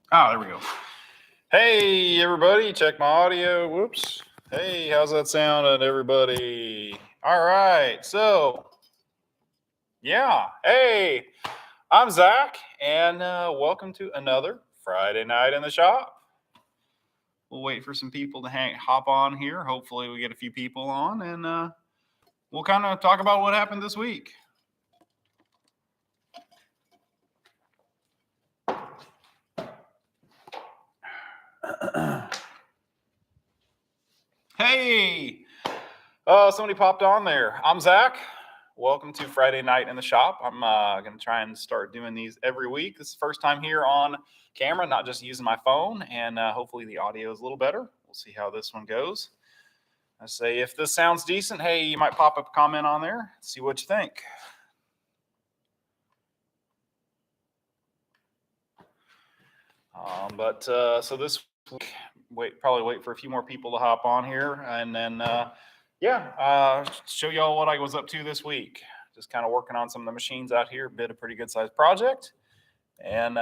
Oh, there we go. Hey, everybody, check my audio. Whoops. Hey, how's that sounding, everybody? All right, so, yeah. Hey, I'm Zach, and welcome to another Friday night in the shop. We'll wait for some people to hop on here. Hopefully, we get a few people on, and we'll kind of talk about what happened this week. Hey, somebody popped on there. I'm Zach. Welcome to Friday night in the shop. I'm going to try and start doing these every week. This is the first time here on camera, not just using my phone, and hopefully the audio is a little better. We'll see how this one goes. I say if this sounds decent, hey, you might pop up a comment on there, see what you think. So this week, probably wait for a few more people to hop on here, and then show y'all what I was up to this week. Just kind of working on some of the machines out here. Been a pretty good sized project, and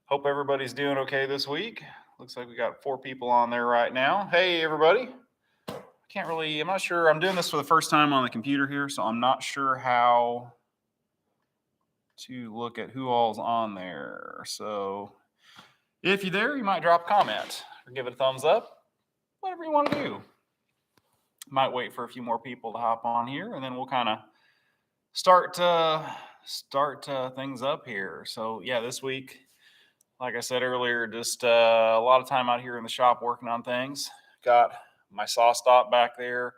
hope everybody's doing okay this week. Looks like we got 4 people on there right now. Hey, everybody. I'm not sure. I'm doing this for the first time on the computer here, so I'm not sure how to look at who all's on there. So if you're there, you might drop a comment or give it a thumbs up, whatever you want to do. Might wait for a few more people to hop on here, and then we'll kind of start things up here. So yeah, this week, like I said earlier, just a lot of time out here in the shop working on things. Got my saw stop back there.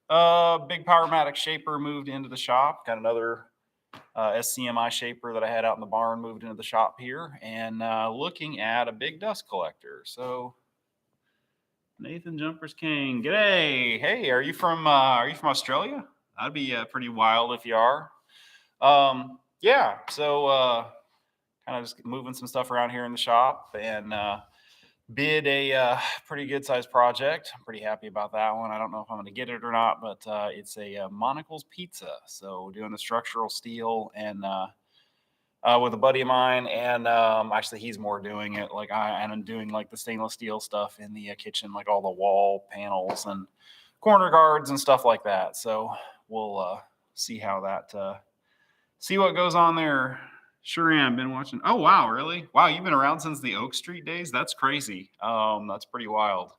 Big Powermatic shaper moved into the shop. Got another SCMI shaper that I had out in the barn moved into the shop here, and looking at a big dust collector. So Nathan Jumpers King, g'day. Hey, are you from Australia? That'd be pretty wild if you are. So kind of just moving some stuff around here in the shop, and bid a pretty good sized project. I'm pretty happy about that one. I don't know if I'm going to get it or not, but it's a Monicals Pizza. So doing the structural steel and with a buddy of mine, and actually he's more doing it like I'm doing like the stainless steel stuff in the kitchen, like all the wall panels and corner guards and stuff like that. So we'll see how that see what goes on there. Sure am. Been watching. Oh wow, really? Wow, you've been around since the Oak Street days. That's crazy. That's pretty wild.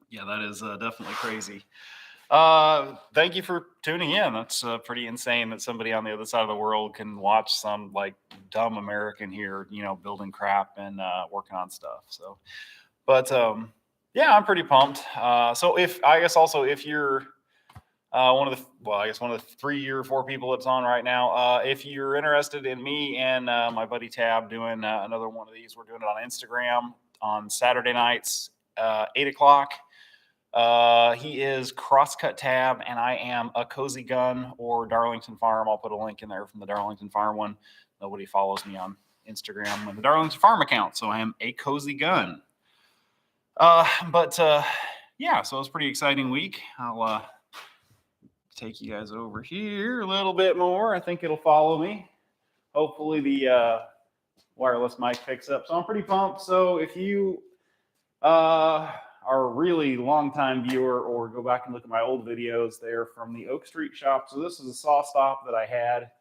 Yeah, that is definitely crazy. Thank you for tuning in. That's pretty insane that somebody on the other side of the world can watch some like dumb American here, building crap and working on stuff. So, but I'm pretty pumped. So if you're one of the 3 or 4 people that's on right now. If you're interested in me and my buddy Tab doing another one of these, we're doing it on Instagram on Saturday nights, 8 o'clock. He is Crosscut Tab, and I am a Cozy Gun or Darlington Farm. I'll put a link in there from the Darlington Farm one. Nobody follows me on Instagram with the Darlington Farm account, so I am a Cozy Gun. So it was a pretty exciting week. I'll take you guys over here a little bit more. I think it'll follow me. Hopefully the wireless mic picks up. So I'm pretty pumped. So if you are a really long time viewer or go back and look at my old videos, they're from the Oak Street shop. So this is a saw stop that I had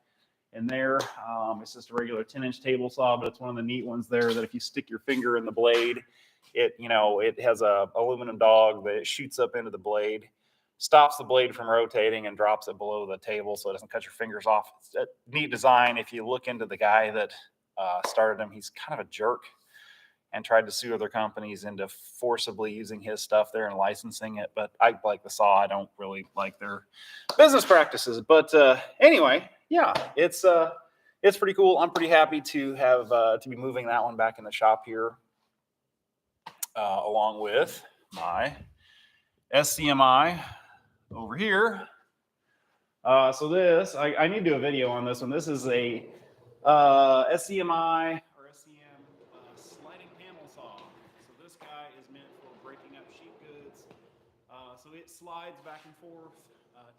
in there. It's just a regular 10-inch table saw, but it's one of the neat ones there that if you stick your finger in the blade, it has a aluminum dog that it shoots up into the blade, stops the blade from rotating and drops it below the table so it doesn't cut your fingers off. It's a neat design. If you look into the guy that started him, he's kind of a jerk and tried to sue other companies into forcibly using his stuff there and licensing it. But I like the saw. I don't really like their business practices. But anyway, yeah, it's pretty cool. I'm pretty happy to have to be moving that one back in the shop here, along with my SCMI over here. So this, I need to do a video on this one. This is a SCMI or SCM sliding panel saw. So this guy is meant for breaking up sheet goods. So it slides back and forth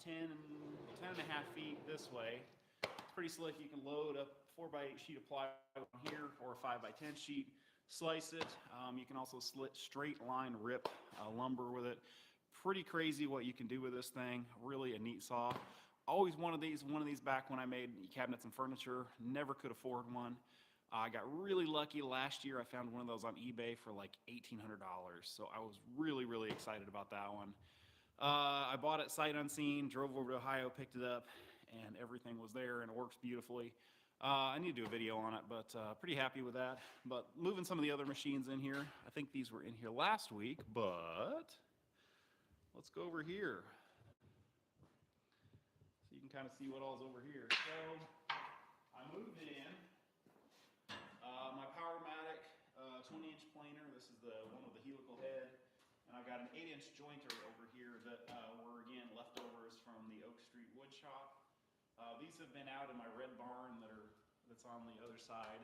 10 and a half feet this way. It's pretty slick. You can load up 4x8 sheet of plywood here, or a 5x10 sheet. Slice it. You can also straight line rip lumber with it. Pretty crazy what you can do with this thing. Really a neat saw. Always one of these back when I made cabinets and furniture. Never could afford one. I got really lucky last year. I found one of those on eBay for like $1,800. So I was really, really excited about that one. I bought it sight unseen, drove over to Ohio, picked it up, and everything was there and it works beautifully. I need to do a video on it, but pretty happy with that. But moving some of the other machines in here. I think these were in here last week, but let's go over here. So you can kind of see what all's over here. So I moved in my Powermatic 20-inch planer. This is the one with the helical head. And I've got an 8-inch jointer over here that were, again, leftovers from the Oak Street wood shop. These have been out in my red barn that's on the other side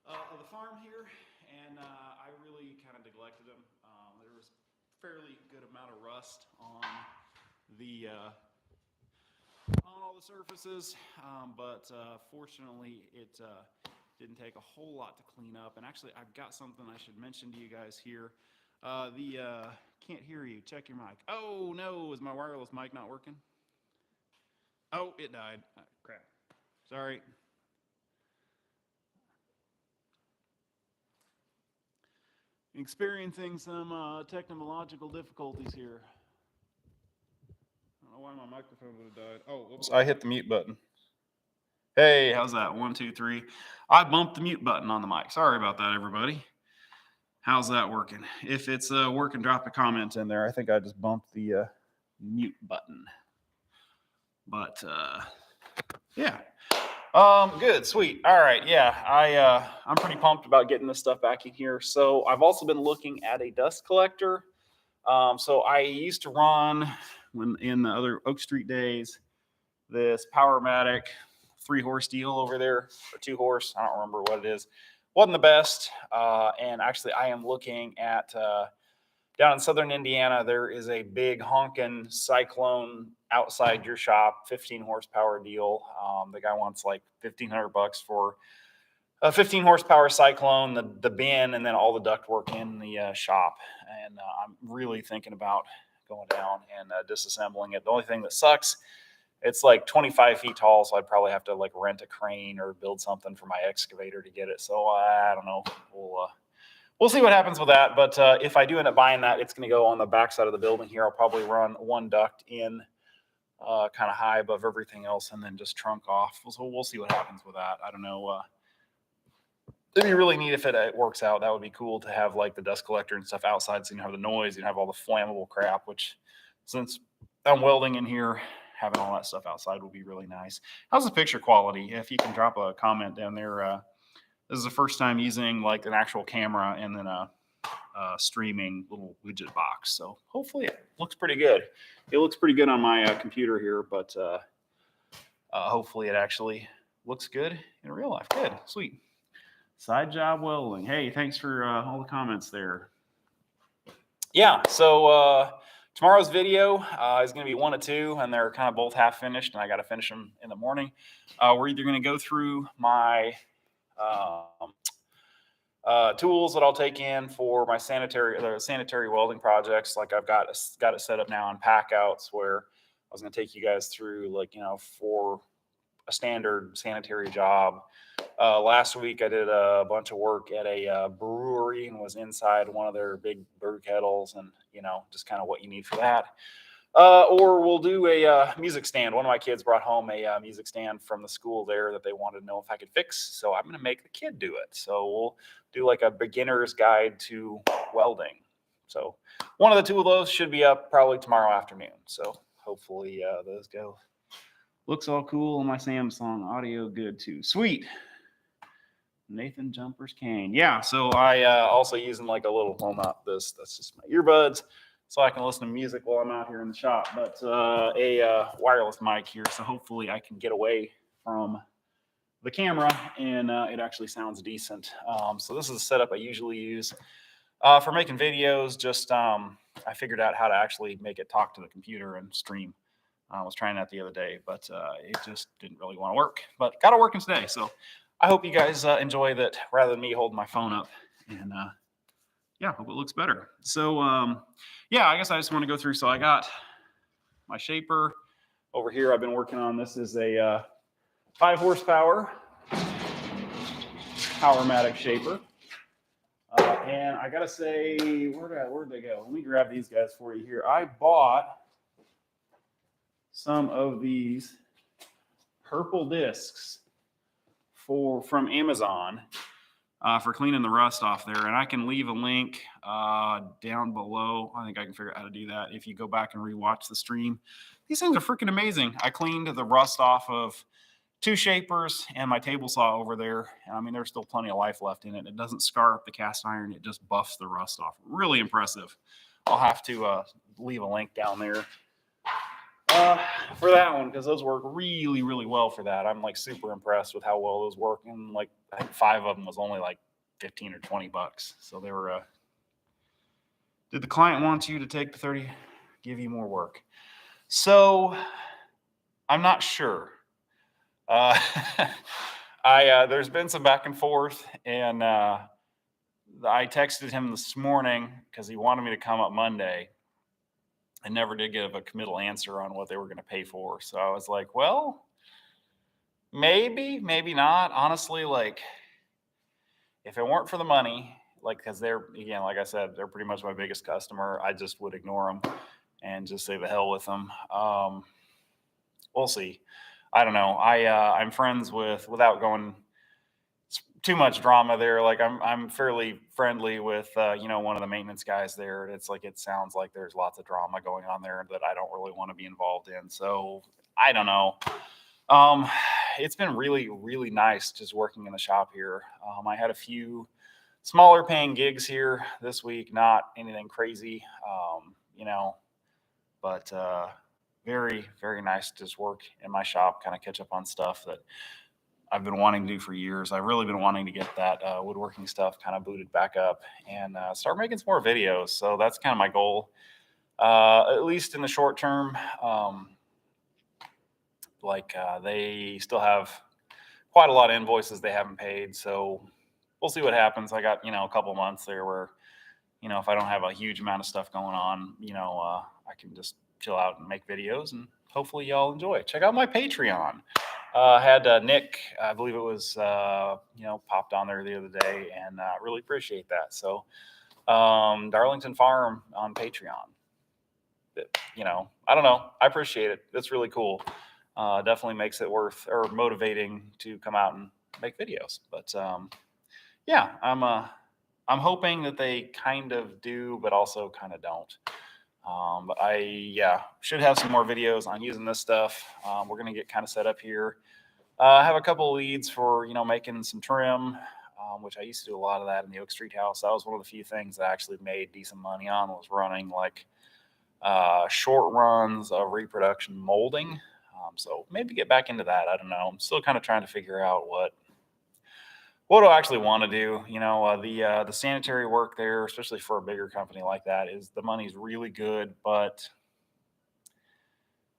of the farm here, and I really kind of neglected them. There was a fairly good amount of rust on all the surfaces, but fortunately it didn't take a whole lot to clean up. And actually, I've got something I should mention to you guys here. Can't hear you. Check your mic. Oh no, is my wireless mic not working? Oh, it died. Crap. Sorry. Experiencing some technological difficulties here. I don't know why my microphone would have died. Oh, whoops. I hit the mute button. Hey, how's that? 1, 2, 3. I bumped the mute button on the mic. Sorry about that, everybody. How's that working? If it's working, drop a comment in there. I think I just bumped the mute button. But yeah. Good, sweet. All right, yeah. I'm pretty pumped about getting this stuff back in here. So I've also been looking at a dust collector. So I used to run, when in the other Oak Street days, this Powermatic 3-horse deal over there, or 2-horse. I don't remember what it is. Wasn't the best. And actually, I am looking at down in southern Indiana, there is a big honking Cyclone outside your shop, 15 horsepower deal. The guy wants like $1,500 for a 15 horsepower Cyclone, the bin, and then all the ductwork in the shop. And I'm really thinking about going down and disassembling it. The only thing that sucks, it's like 25 feet tall, so I'd probably have to like rent a crane or build something for my excavator to get it. So I don't know. We'll see what happens with that. But if I do end up buying that, it's going to go on the back side of the building here. I'll probably run one duct in kind of high above everything else and then just trunk off. So we'll see what happens with that. I don't know. It'd be really neat if it works out. That would be cool to have like the dust collector and stuff outside, so you don't have the noise, you don't have all the flammable crap, which since I'm welding in here, having all that stuff outside will be really nice. How's the picture quality? If you can drop a comment down there. This is the first time using like an actual camera and then a streaming little widget box. So hopefully it looks pretty good. It looks pretty good on my computer here, but hopefully it actually looks good in real life. Good, sweet. Side job welding. Hey, thanks for all the comments there. Yeah, so tomorrow's video is going to be 1 of 2, and they're kind of both half finished, and I got to finish them in the morning. We're either going to go through my tools that I'll take in for my sanitary welding projects. Like I've got it set up now on pack outs, where I was going to take you guys through, like, for a standard sanitary job. Last week I did a bunch of work at a brewery and was inside one of their big brew kettles, and just kind of what you need for that. Or we'll do a music stand. One of my kids brought home a music stand from the school there that they wanted to know if I could fix. So I'm going to make the kid do it. So we'll do like a beginner's guide to welding. So one of the 2 of those should be up probably tomorrow afternoon. So hopefully those go. Looks all cool on my Samsung. Audio good too. Sweet. Nathan Jumpers cane. Yeah, so I also using like a little, well, not this. That's just my earbuds, so I can listen to music while I'm out here in the shop, but a wireless mic here, so hopefully I can get away from the camera and it actually sounds decent. So this is a setup I usually use for making videos. Just I figured out how to actually make it talk to the computer and stream I was trying that the other day, but it just didn't really want to work. But got it working today. So I hope you guys enjoy that rather than me holding my phone up. And yeah, hope it looks better. So yeah, I guess I just want to go through. So I got my shaper over here. I've been working on. This is a 5 horsepower Powermatic shaper. And I gotta say, where'd they go? Let me grab these guys for you here. I bought some of these purple discs from Amazon for cleaning the rust off there, and I can leave a link down below. I think I can figure out how to do that if you go back and rewatch the stream. These things are freaking amazing. I cleaned the rust off of 2 shapers and my table saw over there. And I mean, there's still plenty of life left in it. It doesn't scar up the cast iron. It just buffs the rust off. Really impressive. I'll have to leave a link down there for that one, because those work really, really well for that. I'm like super impressed with how well those work. And like, I think 5 of them was only like 15 or 20 bucks. So they were, did the client want you to take the 30, give you more work? So I'm not sure. There's been some back and forth, and I texted him this morning because he wanted me to come up Monday. I never did give a committal answer on what they were going to pay for. So I was like, well, maybe not. Honestly, like, if it weren't for the money, like, because they're, again, like I said, they're pretty much my biggest customer, I just would ignore them and just say the hell with them. We'll see. I don't know. I'm friends with, without going too much drama there, like I'm fairly friendly with one of the maintenance guys there. It's like, it sounds like there's lots of drama going on there that I don't really want to be involved in. So I don't know. It's been really, really nice just working in the shop here. I had a few smaller paying gigs here this week, not anything crazy, but very, very nice to just work in my shop, kind of catch up on stuff that I've been wanting to do for years. I've really been wanting to get that woodworking stuff kind of booted back up and start making some more videos. So that's kind of my goal, at least in the short term. They still have quite a lot of invoices they haven't paid. So we'll see what happens. I got, a couple months there where, if I don't have a huge amount of stuff going on, I can just chill out and make videos, and hopefully y'all enjoy. Check out my Patreon. Had Nick, I believe it was, popped on there the other day, and really appreciate that. So Darlington Farm on Patreon. I don't know. I appreciate it. It's really cool. Definitely makes it worth or motivating to come out and make videos. But yeah, I'm hoping that they kind of do, but also kind of don't. But I should have some more videos on using this stuff. We're going to get kind of set up here. I have a couple of leads for, making some trim, which I used to do a lot of that in the Oak Street house. That was one of the few things I actually made decent money on, was running like short runs of reproduction molding. So maybe get back into that. I don't know. I'm still kind of trying to figure out what do I actually want to do. The sanitary work there, especially for a bigger company like that, is the money's really good, but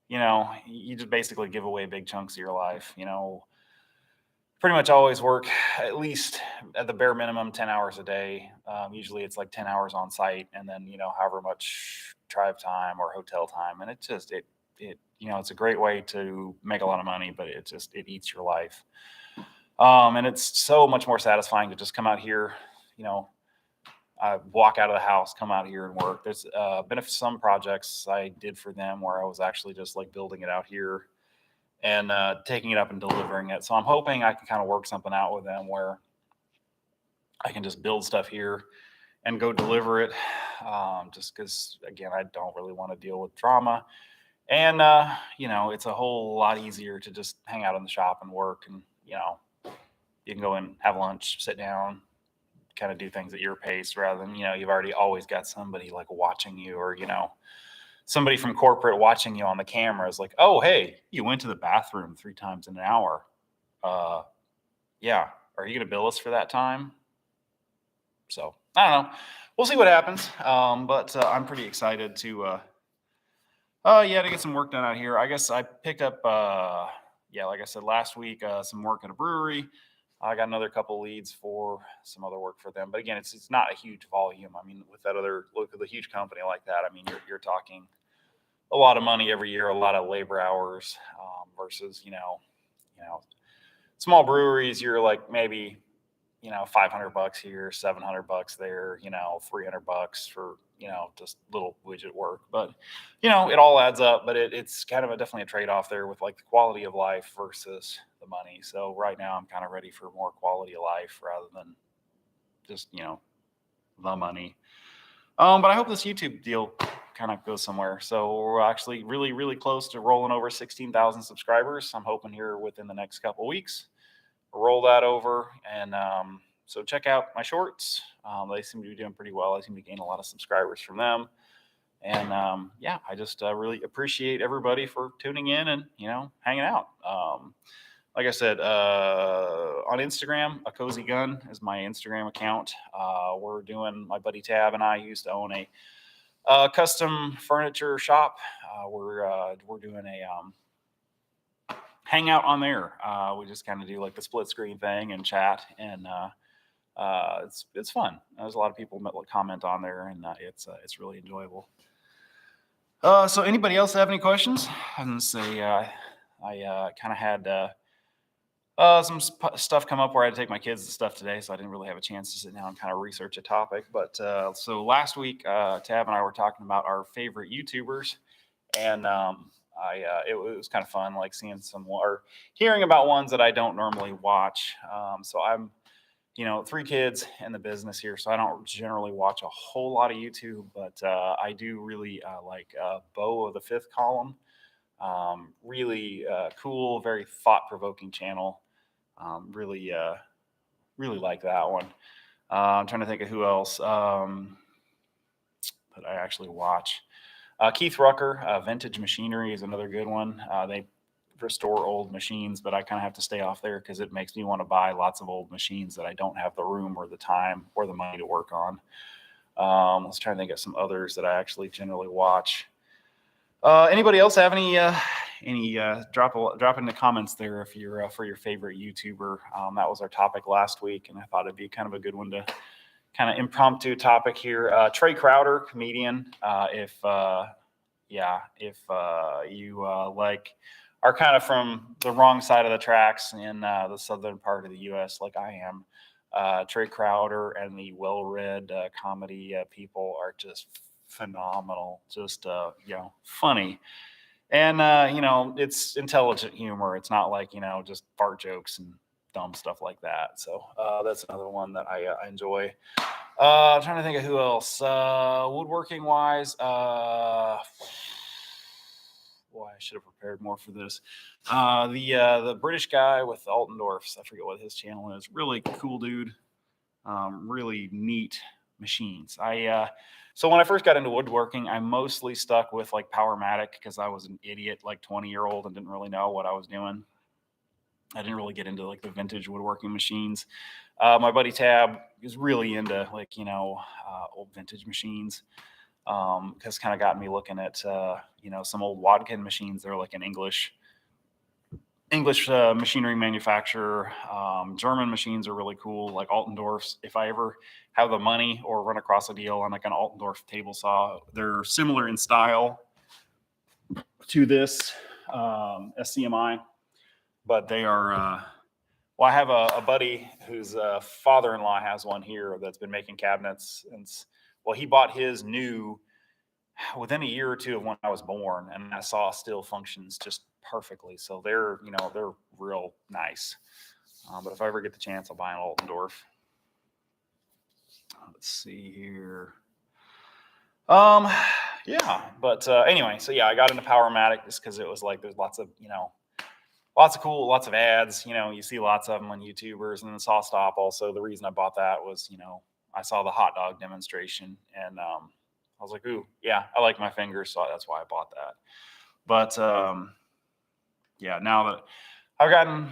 you just basically give away big chunks of your life. Pretty much always work at least at the bare minimum 10 hours a day. Usually it's like 10 hours on site, and then however much drive time or hotel time, and it it's a great way to make a lot of money, but it eats your life. And it's so much more satisfying to just come out here, I walk out of the house, come out here and work. There's been some projects I did for them where I was actually just like building it out here and taking it up and delivering it. So I'm hoping I can kind of work something out with them where I can just build stuff here and go deliver it. Just because, again, I don't really want to deal with drama. And, it's a whole lot easier to just hang out in the shop and work, and, you can go in, have lunch, sit down, kind of do things at your pace, rather than, you've already always got somebody like watching you, or, somebody from corporate watching you on the camera is like, oh, hey, you went to the bathroom 3 times in an hour. Yeah. Are you going to bill us for that time? So I don't know. We'll see what happens. But I'm pretty excited to Yeah, to get some work done out here. I guess I picked up, yeah, like I said last week, some work at a brewery. I got another couple leads for some other work for them. But again, it's not a huge volume. I mean, with that other look at the huge company like that, I mean, you're talking a lot of money every year, a lot of labor hours, versus small breweries. You're like maybe $500 here, $700 there, $300 for, just little widget work. But, it all adds up, but it's kind of definitely a trade-off there with like the quality of life versus the money. So right now I'm kind of ready for more quality of life rather than just, the money. But I hope this YouTube deal kind of goes somewhere. So we're actually really, really close to rolling over 16,000 subscribers. I'm hoping here within the next couple of weeks roll that over. And so check out my shorts. They seem to be doing pretty well. I seem to gain a lot of subscribers from them. And yeah, I just really appreciate everybody for tuning in and, hanging out. Like I said, on Instagram, A Cozy Gun is my Instagram account. We're doing, my buddy Tab and I used to own a custom furniture shop. We're doing a hangout on there. We just kind of do like the split screen thing and chat, and it's fun. There's a lot of people that comment on there, and it's really enjoyable. So anybody else have any questions? I was gonna say I kind of had some stuff come up where I had to take my kids to stuff today, so I didn't really have a chance to sit down and kind of research a topic. But so last week, Tab and I were talking about our favorite YouTubers, and it was kind of fun, like seeing some or hearing about ones that I don't normally watch. So I'm, 3 kids in the business here, so I don't generally watch a whole lot of YouTube, but I do really like Bo of the Fifth Column. Really cool, very thought-provoking channel. Really, really like that one. I'm trying to think of who else that I actually watch. Keith Rucker, Vintage Machinery is another good one. They restore old machines, but I kind of have to stay off there because it makes me want to buy lots of old machines that I don't have the room or the time or the money to work on. Let's try to think of some others that I actually generally watch. Anybody else have any drop in the comments there if you're for your favorite YouTuber. That was our topic last week, and I thought it'd be kind of a good one to kind of impromptu topic here. Trey Crowder, comedian. If you like are kind of from the wrong side of the tracks in the southern part of the U.S. like I am, Trey Crowder and the well-read comedy people are just phenomenal, just funny, and it's intelligent humor. It's not like just fart jokes and dumb stuff like that. So that's another one that I enjoy. I'm trying to think of who else. Woodworking wise, boy, I should have prepared more for this. The British guy with Alton Dwarf, I forget what his channel is. Really cool dude. Really neat machines. So when I first got into woodworking, I mostly stuck with like Powermatic because I was an idiot, like 20-year-old, and didn't really know what I was doing. I didn't really get into like the vintage woodworking machines. My buddy Tab is really into like old vintage machines. Has kind of gotten me looking at some old Wadkin machines. They're like an English machinery manufacturer. German machines are really cool, like Alton Dwarfs. If I ever have the money or run across a deal on like an Alton Dwarf table saw, they're similar in style to this SCMI, but they are. Well, I have a buddy whose father-in-law has one here that's been making cabinets, and he bought his new within a year or two of when I was born, and that saw still functions just perfectly. So they're real nice. But if I ever get the chance, I'll buy an Alton Dwarf. Let's see here. Yeah, but anyway, so yeah, I got into Powermatic just because it was like there's lots of ads. You see lots of them on YouTubers, and then Saw Stop. Also, the reason I bought that was I saw the hot dog demonstration, and I was like, ooh, yeah, I like my fingers, so that's why I bought that. But yeah, now that I've gotten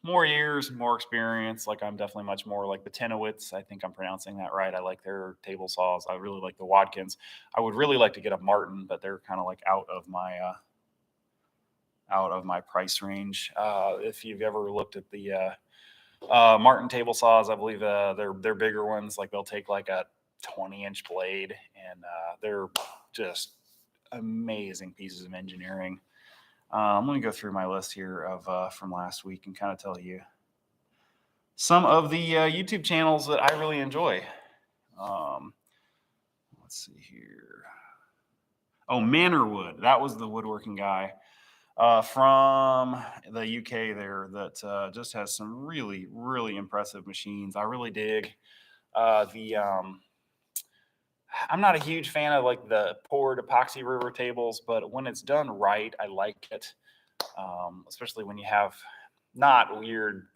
more years, more experience. Like I'm definitely much more like the Tenowitz. I think I'm pronouncing that right. I like their table saws. I really like the Watkins. I would really like to get a Martin, but they're kind of like out of my price range. If you've ever looked at the Martin table saws, I believe they're bigger ones. Like they'll take like a 20-inch blade, and they're just amazing pieces of engineering. Let me go through my list here of from last week and kind of tell you some of the YouTube channels that I really enjoy. Um, let's see here. Oh, Manorwood. That was the woodworking guy from the UK there that just has some really, really impressive machines. I really dig the. I'm not a huge fan of like the poured epoxy river tables, but when it's done right, I like it. Especially when you have not weird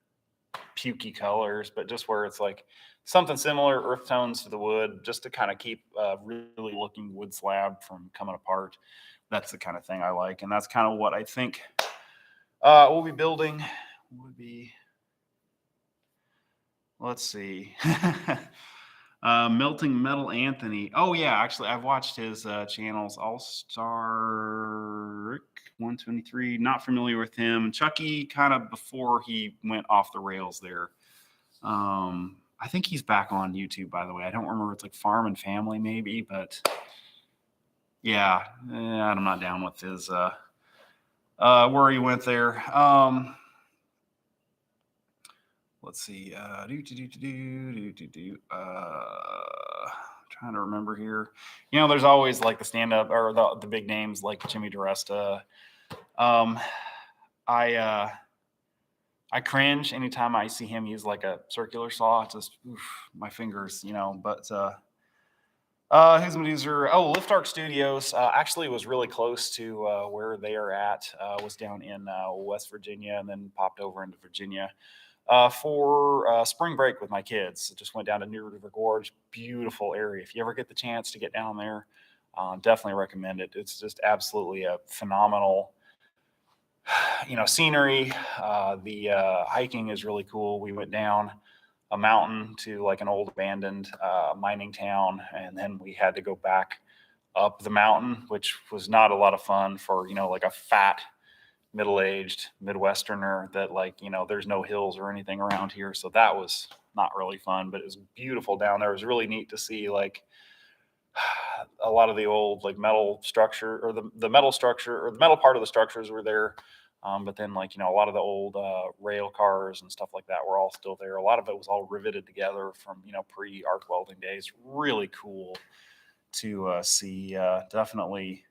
pukey colors, but just where it's like something similar, earth tones to the wood, just to kind of keep a really looking wood slab from coming apart. That's the kind of thing I like, and that's kind of what I think we'll be building. Would be, let's see. Melting Metal Anthony. Oh yeah, actually, I've watched his channels. All Star 123. Not familiar with him. Chucky, kind of before he went off the rails there. I think he's back on YouTube, by the way. I don't remember. It's like Farm and Family, maybe, but yeah, I'm not down with his where he went there. Let's see. Trying to remember here. You know, there's always like the stand-up or the big names like Jimmy DiResta. I cringe anytime I see him use like a circular saw. It's just my fingers, you know. But who's my user? Oh, Lift Arc Studios actually was really close to where they are at. Was down in West Virginia and then popped over into Virginia for spring break with my kids. Just went down to New River Gorge. Beautiful area. If you ever get the chance to get down there, definitely recommend it. It's just absolutely a phenomenal, scenery. The hiking is really cool. We went down a mountain to like an old abandoned mining town, and then we had to go back up the mountain, which was not a lot of fun for like a fat middle-aged Midwesterner that there's no hills or anything around here. So that was not really fun, but it was beautiful down there. It was really neat to see like a lot of the old like metal structure or the metal structure or the metal part of the structures were there. But then a lot of the old rail cars and stuff like that were all still there. A lot of it was all riveted together from, pre-arc welding days. Really cool to see. Definitely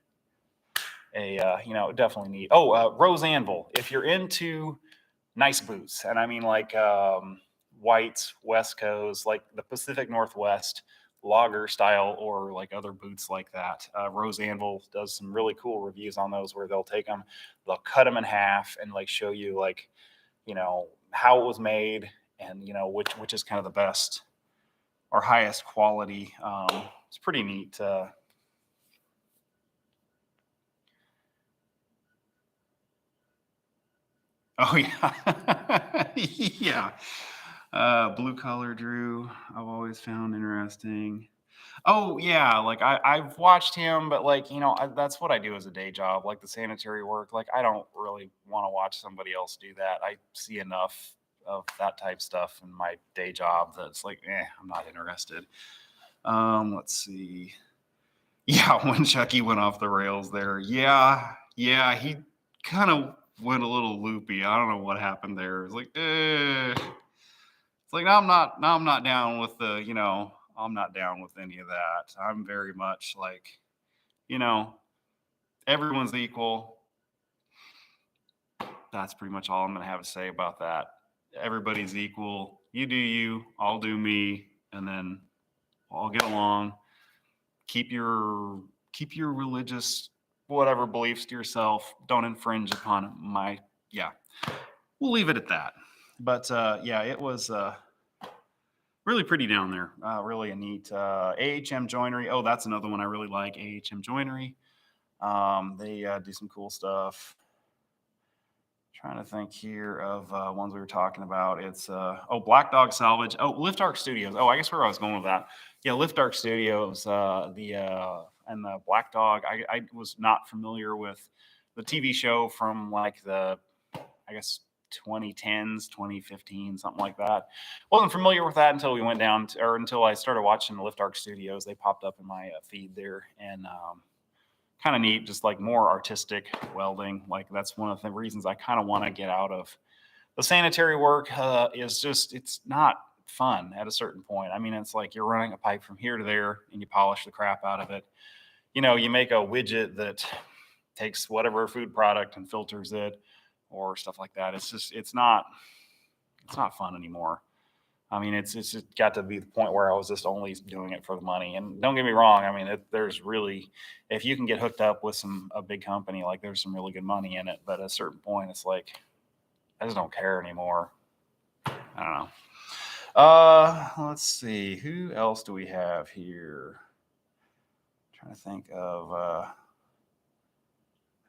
definitely neat. Oh, Rose Anvil. If you're into nice boots, and I mean like whites, West Coast, like the Pacific Northwest, logger style, or like other boots like that, Rose Anvil does some really cool reviews on those where they'll take them, they'll cut them in half, and like show you like how it was made, and which is kind of the best or highest quality. It's pretty neat. Oh yeah, yeah. Blue collar Drew, I've always found interesting. Oh yeah, like I've watched him, but like that's what I do as a day job, like the sanitary work. Like I don't really want to watch somebody else do that. I see enough of that type stuff in my day job that's like, I'm not interested. Let's see. Yeah, when Chucky went off the rails there, yeah, he kind of went a little loopy. I don't know what happened there. It's like, it's like now I'm not down with I'm not down with any of that. I'm very much like, everyone's equal. That's pretty much all I'm gonna have to say about that. Everybody's equal. You do you, I'll do me, and then we'll all get along. Keep your religious whatever beliefs to yourself. Don't infringe upon my we'll leave it at that. But yeah, it was really pretty down there. Really a neat AHM joinery. Oh, that's another one I really like, AHM joinery. They do some cool stuff. Trying to think here of ones we were talking about. It's Black Dog Salvage. Oh, Lift Arc Studios. Oh, I guess where I was going with that. Yeah, Lift Arc Studios. And the Black Dog. I was not familiar with the TV show from like the, I guess, 2010s, 2015, something like that. Wasn't familiar with that until we went down to, or until I started watching the Lift Arc Studios. They popped up in my feed there, and kind of neat, just like more artistic welding. Like that's one of the reasons I kind of want to get out of the sanitary work. Is just it's not fun at a certain point. I mean, it's like you're running a pipe from here to there and you polish the crap out of it. You know, you make a widget that takes whatever food product and filters it or stuff like that. It's just it's not fun anymore. I mean, it's just got to be the point where I was just only doing it for the money. And don't get me wrong. I mean, there's really, if you can get hooked up with a big company, like there's some really good money in it. But at a certain point, it's like, I just don't care anymore. I don't know. Let's see. Who else do we have here? I'm trying to think of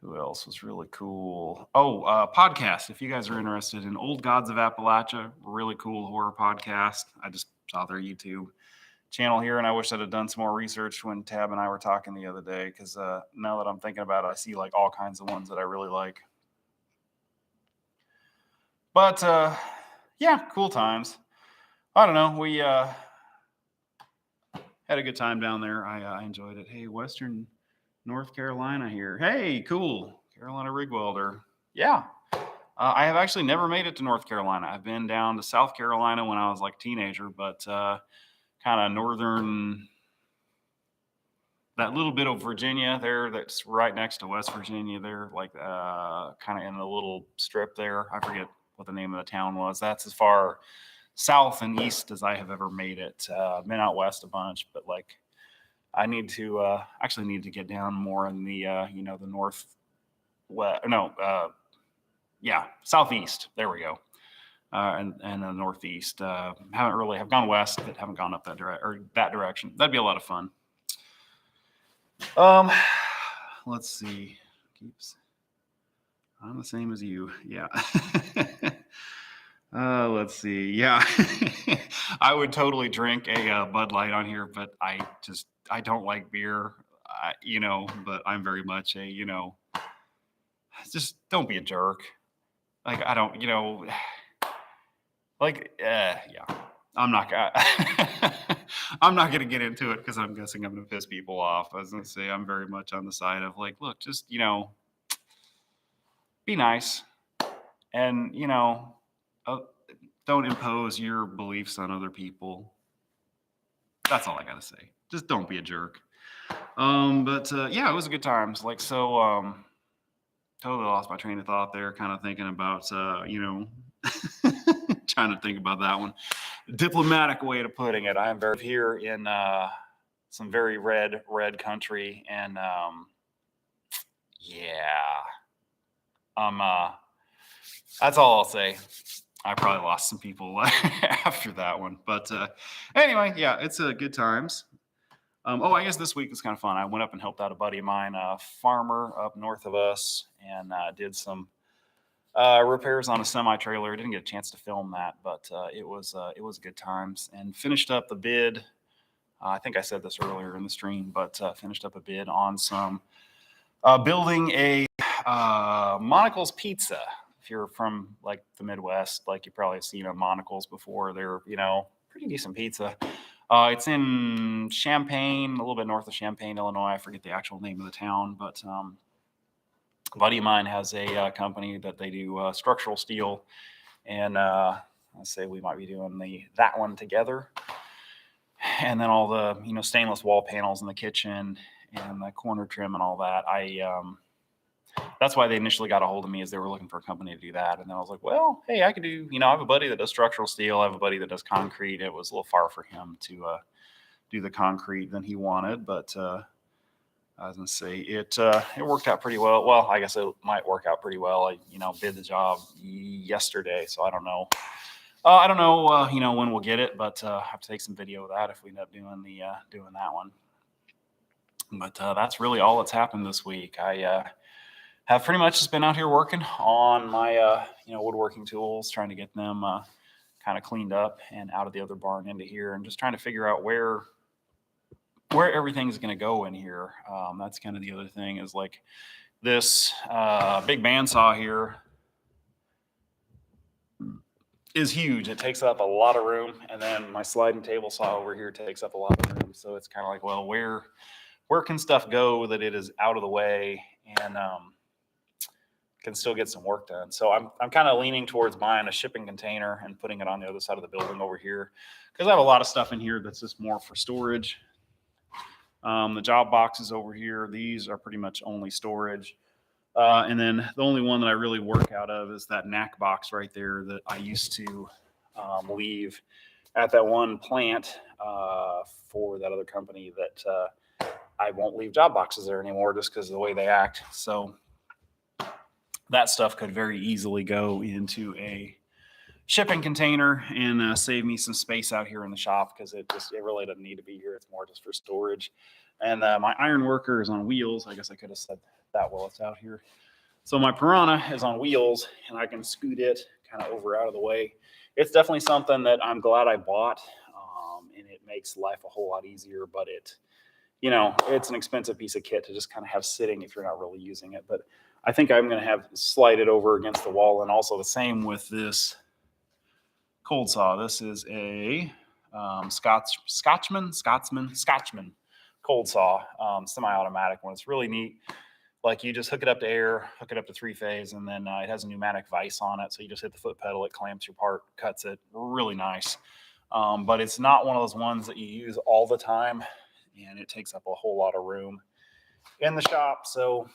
who else was really cool. Podcast. If you guys are interested in Old Gods of Appalachia, really cool horror podcast. I just saw their YouTube channel here, and I wish I'd have done some more research when Tab and I were talking the other day, because now that I'm thinking about it, I see like all kinds of ones that I really like. But yeah, cool times. I don't know. We had a good time down there. I enjoyed it. Hey, Western North Carolina here. Hey, cool. Carolina Rig Welder. Yeah. I have actually never made it to North Carolina. I've been down to South Carolina when I was like a teenager, but kind of northern, that little bit of Virginia there that's right next to West Virginia there, like kind of in a little strip there. I forget what the name of the town was. That's as far south and east as I have ever made it. Been out west a bunch, but like I need to need to get down more in the the north southeast. There we go. And the northeast. Have gone west, but haven't gone up that direction. That'd be a lot of fun. Let's see. I'm the same as you. Yeah. Let's see. Yeah. I would totally drink a Bud Light on here, but I don't like beer, but I'm very much just don't be a jerk. Like, I don't, yeah, I'm not going to get into it because I'm guessing I'm going to piss people off. I was going to say, I'm very much on the side of like, look, just, be nice and, don't impose your beliefs on other people. That's all I got to say. Just don't be a jerk. But yeah, it was a good times. Like, so, totally lost my train of thought there, kind of thinking about, trying to think about that one. Diplomatic way of putting it. I am very here in some very red country, and that's all I'll say. I probably lost some people after that one, but anyway, yeah, it's good times. I guess this week was kind of fun. I went up and helped out a buddy of mine, a farmer up north of us, and did some repairs on a semi-trailer. Didn't get a chance to film that, but it was good times. And finished up the bid. I think I said this earlier in the stream, but finished up a bid on some building a Monicals Pizza. If you're from like the Midwest, like you probably seen a Monicals before. They're pretty decent pizza. It's in Champaign, a little bit north of Champaign, Illinois. I forget the actual name of the town, but a buddy of mine has a company that they do structural steel, and I say we might be doing that one together. And then all the stainless wall panels in the kitchen and the corner trim and all that. That's why they initially got a hold of me, is they were looking for a company to do that. And then I was like, well, hey, I could do, I have a buddy that does structural steel. I have a buddy that does concrete. It was a little far for him to do the concrete than he wanted, but I was going to say it worked out pretty well. Well, I guess it might work out pretty well. I, bid the job yesterday, so I don't know. I don't know, when we'll get it, but I have to take some video of that if we end up doing that one. But that's really all that's happened this week. I have pretty much just been out here working on my woodworking tools, trying to get them kind of cleaned up and out of the other barn into here, and just trying to figure out where everything's going to go in here. That's kind of the other thing, is like this big bandsaw here is huge. It takes up a lot of room, and then my sliding table saw over here takes up a lot of room. So it's kind of like, well, where can stuff go that it is out of the way and can still get some work done? So I'm kind of leaning towards buying a shipping container and putting it on the other side of the building over here, because I have a lot of stuff in here that's just more for storage. The job boxes over here, these are pretty much only storage. And then the only one that I really work out of is that knack box right there that I used to leave at that one plant for that other company that I won't leave job boxes there anymore just because of the way they act. So that stuff could very easily go into a shipping container and save me some space out here in the shop, because it really doesn't need to be here. It's more just for storage. And my iron worker is on wheels. I guess I could have said that while it's out here. So my Piranha is on wheels, and I can scoot it kind of over out of the way. It's definitely something that I'm glad I bought, and it makes life a whole lot easier. But it's an expensive piece of kit to just kind of have sitting if you're not really using it. But I think I'm going to have slide it over against the wall. And also the same with this cold saw. This is a Scotchman cold saw, semi-automatic one. It's really neat. Like, you just hook it up to air, hook it up to 3-phase, and then it has a pneumatic vise on it. So you just hit the foot pedal, it clamps your part, cuts it. Really nice. But it's not one of those ones that you use all the time, and it takes up a whole lot of room in the shop. So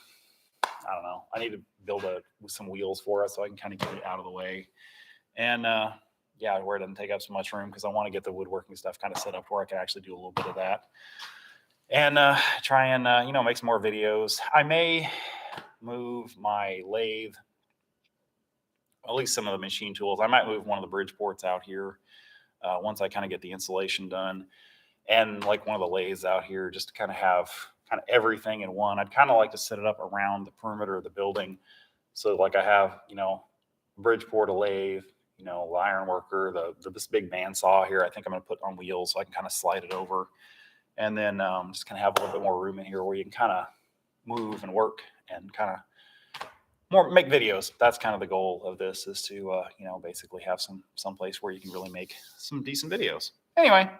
I don't know. I need to build some wheels for it so I can kind of get it out of the way. And where it doesn't take up so much room, because I want to get the woodworking stuff kind of set up where I can actually do a little bit of that. And try and, make some more videos. I may move my lathe, at least some of the machine tools. I might move one of the Bridgeports out here once I kind of get the installation done. And like one of the lathes out here, just to kind of have kind of everything in one. I'd kind of like to set it up around the perimeter of the building. So like I have, Bridgeport, a lathe, the iron worker, this big bandsaw here, I think I'm going to put on wheels so I can kind of slide it over. And then just kind of have a little bit more room in here where you can kind of move and work and kind of make videos. That's kind of the goal of this, is to, basically have some place where you can really make some decent videos. Anyway,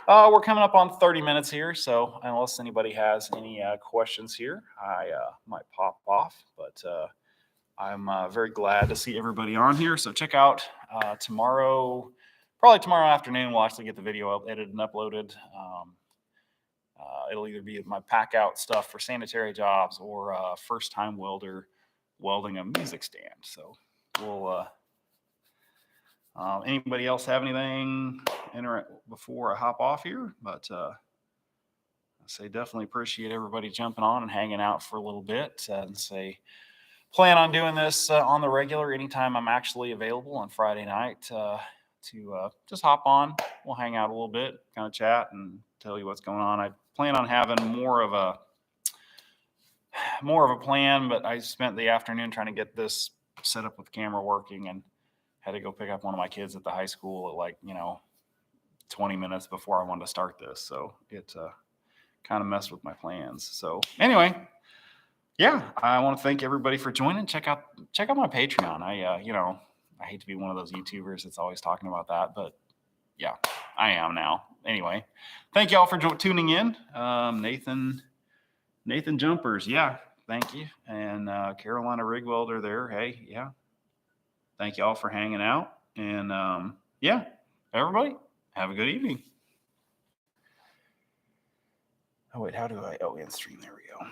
we're coming up on 30 minutes here. So unless anybody has any questions here, I might pop off. But I'm very glad to see everybody on here. So check out tomorrow, probably tomorrow afternoon, we'll actually get the video edited and uploaded. It'll either be my pack out stuff for sanitary jobs or first time welder welding a music stand. So we'll anybody else have anything before I hop off here? But I say definitely appreciate everybody jumping on and hanging out for a little bit, and plan on doing this on the regular anytime I'm actually available on Friday night to just hop on. We'll hang out a little bit, kind of chat and tell you what's going on. I plan on having more of a plan, but I spent the afternoon trying to get this set up with the camera working, and had to go pick up one of my kids at the high school at 20 minutes before I wanted to start this. So it kind of messed with my plans. So anyway, I want to thank everybody for joining. Check out my Patreon. I hate to be one of those YouTubers that's always talking about that, but yeah, I am now. Anyway, thank y'all for tuning in. Nathan Jumpers. Yeah, thank you. And Carolina Rig Welder there. Hey, yeah. Thank y'all for hanging out. And everybody, have a good evening. Oh, wait, how do I? Oh, in stream. There we go.